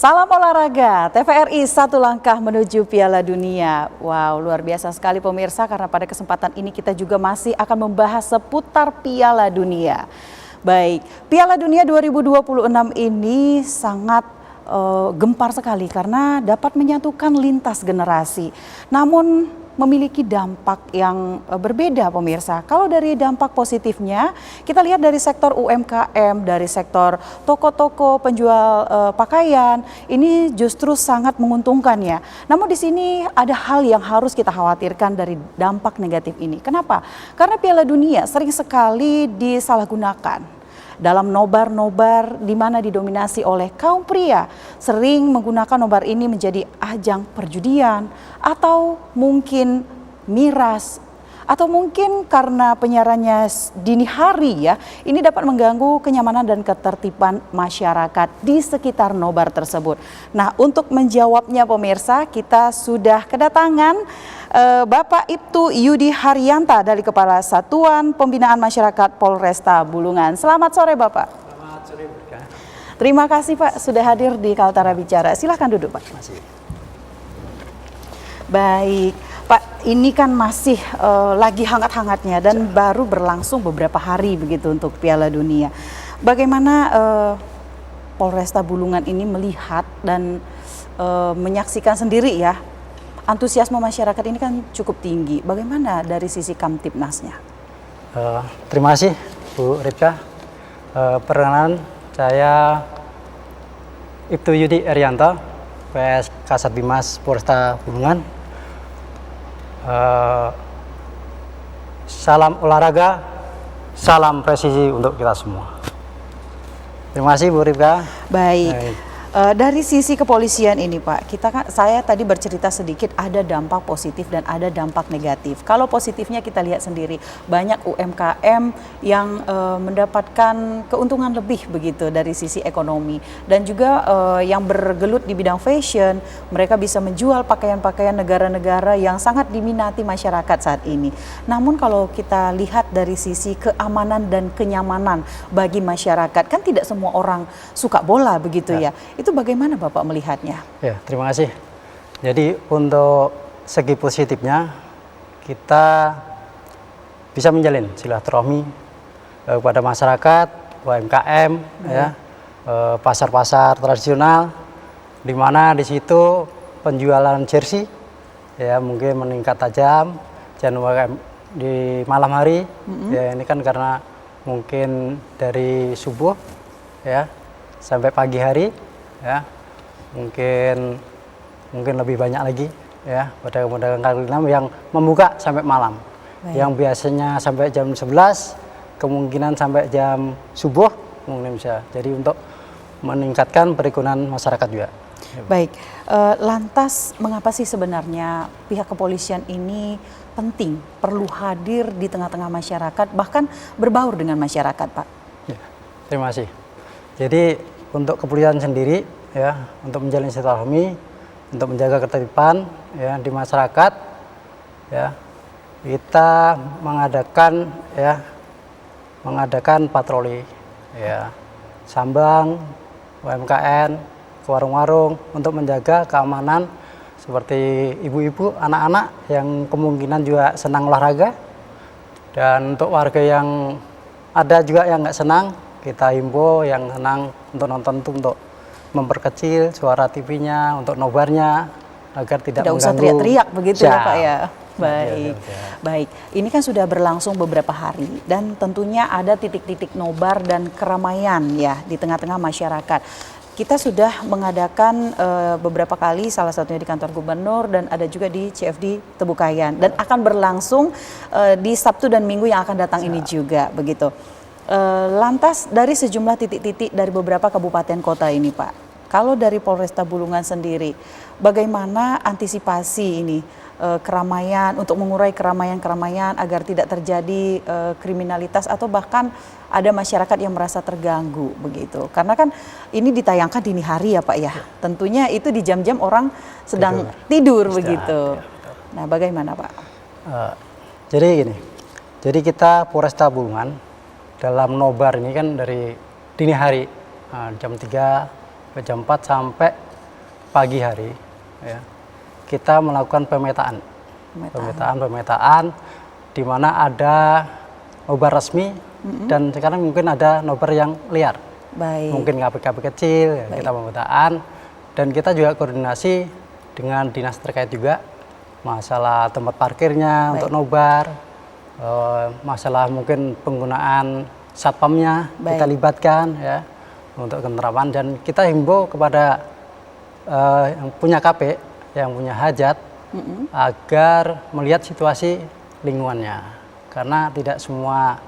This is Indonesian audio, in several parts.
Salam olahraga, TVRI satu langkah menuju Piala Dunia. Wow, luar biasa sekali pemirsa, karena pada kesempatan ini kita juga masih akan membahas seputar Piala Dunia. Baik, Piala Dunia 2026 ini sangat gempar sekali karena dapat menyatukan lintas generasi. Namun memiliki dampak yang berbeda pemirsa. Kalau dari dampak positifnya, kita lihat dari sektor UMKM, dari sektor toko-toko penjual pakaian, ini justru sangat menguntungkan ya. Namun di sini ada hal yang harus kita khawatirkan dari dampak negatif ini. Kenapa? Karena Piala Dunia sering sekali disalahgunakan dalam nobar-nobar di mana didominasi oleh kaum pria, sering menggunakan nobar ini menjadi ajang perjudian atau mungkin miras, atau mungkin karena penyiarannya dini hari ya, ini dapat mengganggu kenyamanan dan ketertiban masyarakat di sekitar nobar tersebut. Nah, untuk menjawabnya pemirsa, kita sudah kedatangan Bapak Ibtu Yudi Haryanta dari Kepala Satuan Pembinaan Masyarakat Polresta Bulungan. Selamat sore Bapak. Selamat sore Berka. Terima kasih Pak sudah hadir di Kaltara Bicara. Silakan duduk Pak. Masih. Baik Pak, ini kan masih lagi hangat-hangatnya dan baru berlangsung beberapa hari begitu untuk Piala Dunia. Bagaimana Polresta Bulungan ini melihat dan menyaksikan sendiri ya, antusiasme masyarakat ini kan cukup tinggi. Bagaimana dari sisi Kamtibnasnya? Terima kasih Bu Ripka. Perkenalan, saya Ibtu Yudi Haryanta, PS Kasat Bimas Polresta Bulungan. Salam olahraga, salam presisi untuk kita semua. Terima kasih Bu Ripka. Baik. Dari sisi kepolisian ini Pak, saya tadi bercerita sedikit ada dampak positif dan ada dampak negatif. Kalau positifnya kita lihat sendiri, banyak UMKM yang mendapatkan keuntungan lebih begitu dari sisi ekonomi. Dan juga yang bergelut di bidang fashion, mereka bisa menjual pakaian-pakaian negara-negara yang sangat diminati masyarakat saat ini. Namun kalau kita lihat dari sisi keamanan dan kenyamanan bagi masyarakat, kan tidak semua orang suka bola begitu ya. Itu bagaimana Bapak melihatnya? Ya, terima kasih. Jadi untuk segi positifnya, kita bisa menjalin silaturahmi kepada masyarakat, UMKM, ya, pasar-pasar tradisional, di mana di situ penjualan jersey, ya mungkin meningkat tajam, dan UMKM di malam hari, ya ini kan karena mungkin dari subuh, ya sampai pagi hari. Ya, mungkin lebih banyak lagi ya pedagang-pedagang kaki lima yang membuka sampai malam. Baik. Yang biasanya sampai jam 11 kemungkinan sampai jam subuh mungkin bisa. Jadi untuk meningkatkan perekonomian masyarakat juga. Baik, lantas mengapa sih sebenarnya pihak kepolisian ini penting, perlu hadir di tengah-tengah masyarakat, bahkan berbaur dengan masyarakat Pak? Ya, terima kasih. Jadi untuk kepolisian sendiri ya, untuk menjalin silaturahmi, untuk menjaga ketertiban ya di masyarakat ya, kita mengadakan patroli ya, sambang UMKM ke warung-warung untuk menjaga keamanan seperti ibu-ibu, anak-anak yang kemungkinan juga senang olahraga, dan untuk warga yang ada juga yang nggak senang, kita himbau yang senang untuk nonton itu untuk memperkecil suara TV-nya, untuk nobarnya agar tidak mengganggu. Usah teriak-teriak begitu ya Pak ya. Baik. Baik. Ini kan sudah berlangsung beberapa hari dan tentunya ada titik-titik nobar dan keramaian ya di tengah-tengah masyarakat. Kita sudah mengadakan beberapa kali, salah satunya di kantor gubernur dan ada juga di CFD Tebukayan, dan akan berlangsung di Sabtu dan Minggu yang akan datang ini juga begitu. Lantas dari sejumlah titik-titik dari beberapa kabupaten kota ini Pak, kalau dari Polresta Bulungan sendiri, bagaimana antisipasi ini keramaian, untuk mengurai keramaian-keramaian agar tidak terjadi kriminalitas atau bahkan ada masyarakat yang merasa terganggu begitu? Karena kan ini ditayangkan dini hari ya Pak ya, tentunya itu di jam-jam orang sedang tidur begitu. Nah bagaimana Pak? Jadi gini, jadi kita Polresta Bulungan dalam nobar ini kan dari dini hari jam 3 ke jam 4 sampai pagi hari ya, kita melakukan pemetaan, di mana ada nobar resmi dan sekarang mungkin ada nobar yang liar. Baik. Mungkin KPKP kecil, ya, kita pemetaan dan kita juga koordinasi dengan dinas terkait juga masalah tempat parkirnya untuk nobar, masalah mungkin penggunaan satpamnya kita libatkan ya untuk penerapan, dan kita himbau kepada yang punya KP, yang punya hajat agar melihat situasi lingkungannya, karena tidak semua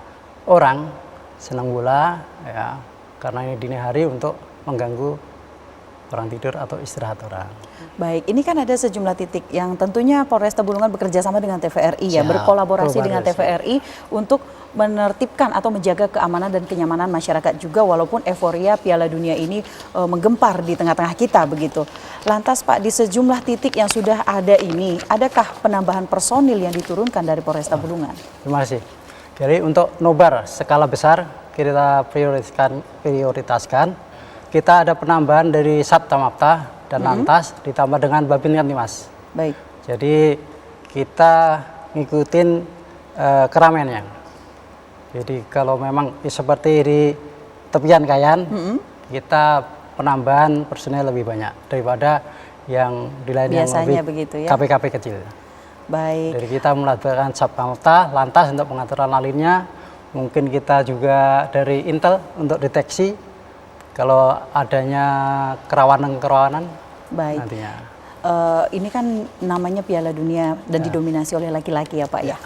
orang senang bola ya, karena ini dini hari untuk mengganggu orang tidur atau istirahat orang. Baik, ini kan ada sejumlah titik yang tentunya Polresta Bulungan bekerja sama dengan TVRI ya, berkolaborasi dengan TVRI untuk menertibkan atau menjaga keamanan dan kenyamanan masyarakat juga, walaupun euforia Piala Dunia ini menggempar di tengah-tengah kita begitu. Lantas Pak, di sejumlah titik yang sudah ada ini, adakah penambahan personil yang diturunkan dari Polresta Bulungan? Terima kasih. Jadi untuk nobar skala besar kita prioritaskan. Kita ada penambahan dari Sattamapta dan Lantas ditambah dengan Babin Kamtimas. Baik. Jadi kita ngikutin keramaiannya. Jadi kalau memang seperti di tepian Kayan, kita penambahan personel lebih banyak daripada yang di lain yang lebih begitu ya. KPKP kecil. Baik. Jadi kita melakukan Sattamapta, Lantas untuk pengaturan lalu lintas. Mungkin kita juga dari Intel untuk deteksi kalau adanya kerawanan nantinya. Ini kan namanya Piala Dunia dan didominasi oleh laki-laki ya Pak ya.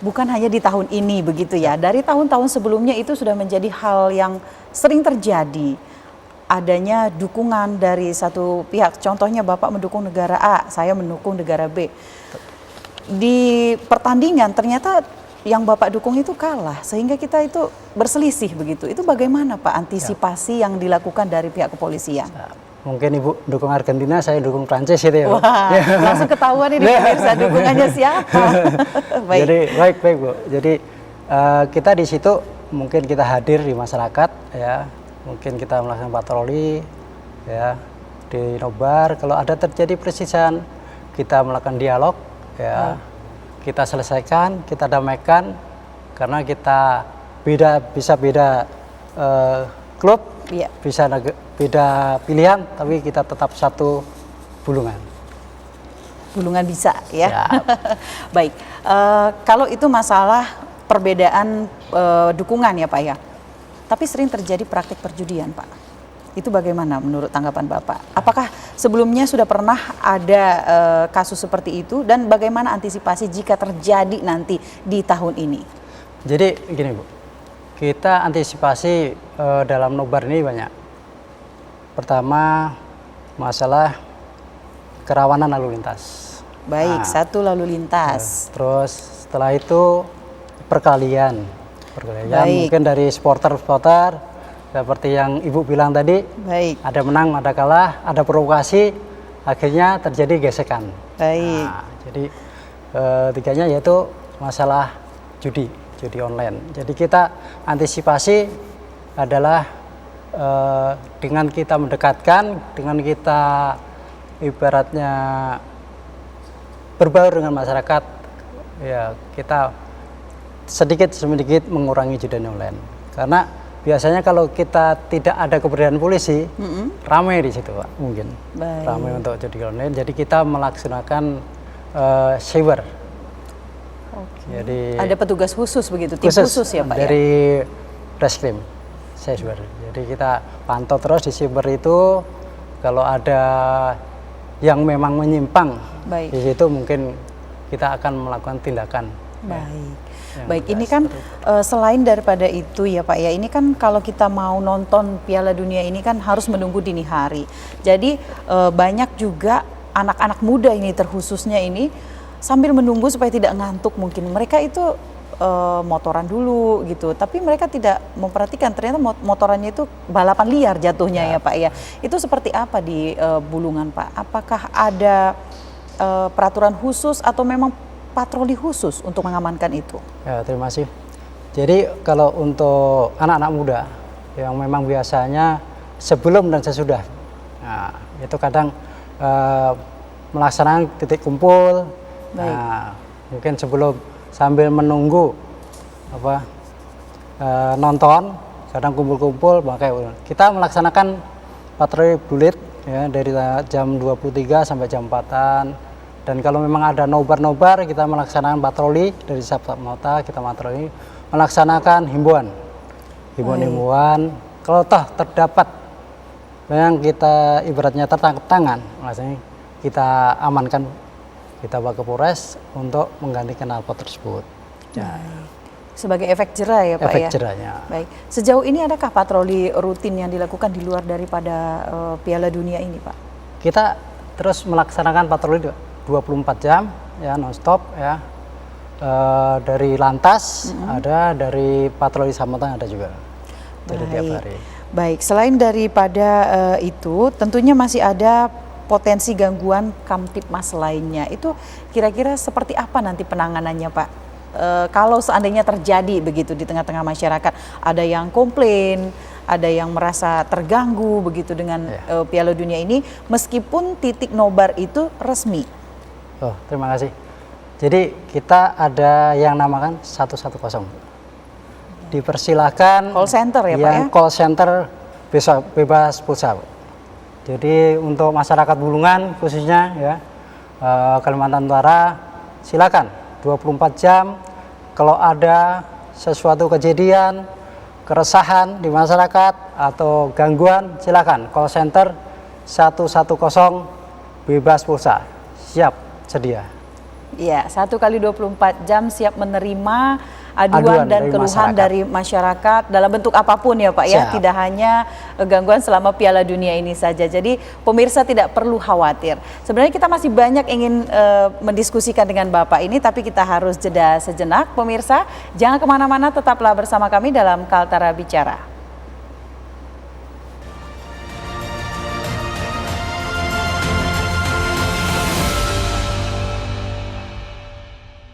Bukan hanya di tahun ini begitu ya. Dari tahun-tahun sebelumnya itu sudah menjadi hal yang sering terjadi. Adanya dukungan dari satu pihak. Contohnya Bapak mendukung negara A, saya mendukung negara B. Di pertandingan ternyata yang Bapak dukung itu kalah, sehingga kita itu berselisih begitu. Itu bagaimana Pak antisipasi yang dilakukan dari pihak kepolisian? Mungkin Ibu dukung Argentina, saya dukung Prancis itu ya. Wah, langsung ketahuan ini pemirsa dukungannya siapa. Baik. Jadi baik Bu. Jadi kita di situ mungkin kita hadir di masyarakat ya. Mungkin kita melakukan patroli ya di nobar. Kalau ada terjadi persisian, kita melakukan dialog ya. Kita selesaikan, kita damaikan, karena kita bisa beda klub, bisa beda pilihan, tapi kita tetap satu Bulungan. Bulungan bisa ya. Baik, kalau itu masalah perbedaan dukungan ya Pak ya, tapi sering terjadi praktik perjudian Pak. Itu bagaimana menurut tanggapan Bapak? Apakah sebelumnya sudah pernah ada kasus seperti itu, dan bagaimana antisipasi jika terjadi nanti di tahun ini? Jadi gini Bu, kita antisipasi dalam nobar ini banyak. Pertama, masalah kerawanan lalu lintas. Baik, satu lalu lintas. Terus setelah itu perkelahian mungkin dari supporter seperti yang Ibu bilang tadi. Baik. Ada menang, ada kalah, ada provokasi, akhirnya terjadi gesekan. Baik. Jadi tiganya yaitu masalah judi online. Jadi kita antisipasi adalah dengan kita mendekatkan, dengan kita ibaratnya berbaur dengan masyarakat, ya kita sedikit mengurangi judi online. Karena biasanya kalau kita tidak ada keberadaan polisi, ramai di situ Pak, mungkin. Baik. Ramai untuk judi online. Jadi kita melaksanakan cyber. Jadi ada petugas khusus begitu, tim khusus ya Pak dari Reskrim cyber. Jadi kita pantau terus di cyber itu, kalau ada yang memang menyimpang di situ mungkin kita akan melakukan tindakan. Baik. Baik, ini kan selain daripada itu ya Pak ya, ini kan kalau kita mau nonton Piala Dunia ini kan harus menunggu dini hari. Jadi banyak juga anak-anak muda ini terkhususnya ini sambil menunggu supaya tidak ngantuk mungkin. Mereka itu motoran dulu gitu, tapi mereka tidak memperhatikan ternyata motorannya itu balapan liar jatuhnya ya Pak ya. Itu seperti apa di Bulungan Pak? Apakah ada peraturan khusus atau memang patroli khusus untuk mengamankan itu? Ya, terima kasih. Jadi kalau untuk anak-anak muda yang memang biasanya sebelum dan sesudah, nah, itu kadang melaksanakan titik kumpul. Baik. Nah, mungkin sebelum sambil menunggu nonton, kadang kumpul-kumpul, makanya kita melaksanakan patroli bulit ya dari jam 23 sampai jam 4-an. Dan kalau memang ada nobar-nobar, kita melaksanakan patroli dari Sabta Mota, kita patroli melaksanakan himbauan. Kalau toh terdapat yang kita ibaratnya tertangkap tangan, maksudnya kita amankan, kita bawa ke Polres untuk mengganti knalpot tersebut. Ya. Sebagai efek jera ya Pak Efek ya? jerahnya. Baik, sejauh ini adakah patroli rutin yang dilakukan di luar daripada Piala Dunia ini Pak? Kita terus melaksanakan patroli 24 jam ya non-stop ya. Dari lantas ada, dari patroli samatan ada juga. Dari tiap hari. Baik, selain daripada itu tentunya masih ada potensi gangguan Kamtipmas lainnya. Itu kira-kira seperti apa nanti penanganannya Pak? Kalau seandainya terjadi begitu di tengah-tengah masyarakat, ada yang komplain, ada yang merasa terganggu begitu dengan Piala Dunia ini, meskipun titik nobar itu resmi. Oh, terima kasih. Jadi kita ada yang namakan 110. Dipersilakan Call center ya Pak ya? yang call center bebas pulsa. Jadi untuk masyarakat Bulungan khususnya ya, Kalimantan Utara, silakan 24 jam. Kalau ada sesuatu kejadian, keresahan di masyarakat atau gangguan, silakan call center 110 bebas pulsa, siap sedia. Iya, 1x24 jam siap menerima aduan dan keluhan dari masyarakat dalam bentuk apapun ya Pak ya, tidak hanya gangguan selama Piala Dunia ini saja. Jadi pemirsa tidak perlu khawatir. Sebenarnya kita masih banyak ingin mendiskusikan dengan Bapak ini, tapi kita harus jeda sejenak. Pemirsa, jangan kemana-mana, tetaplah bersama kami dalam Kaltara Bicara.